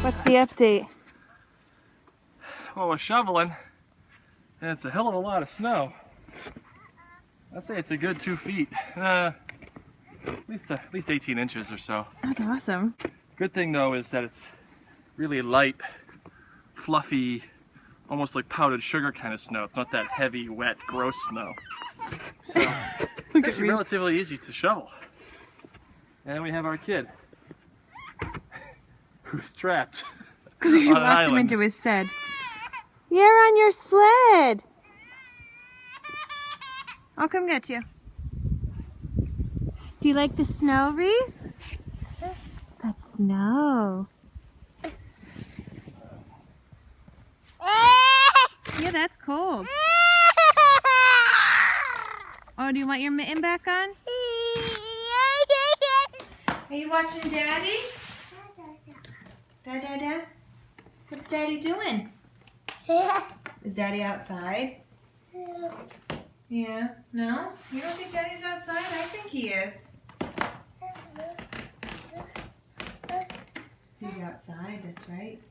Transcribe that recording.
What's the update? Well, we're shoveling, and it's a hell of a lot of snow. I'd say it's a good 2 feet. At least 18 inches or so. That's awesome. Good thing though is that it's really light, fluffy, almost like powdered sugar kind of snow. It's not that heavy, wet, gross snow. So it's actually relatively easy to shovel. And we have our kid, who's trapped Because you on an locked him island. into his sled. You're on your sled. I'll come get you. Do you like the snow, Reese? That's snow. Yeah, that's cold. Oh, do you want your mitten back on? Are you watching Daddy? Da. What's Daddy doing? Is Daddy outside? Yeah. No? You don't think Daddy's outside? I think he is. He's outside, that's right.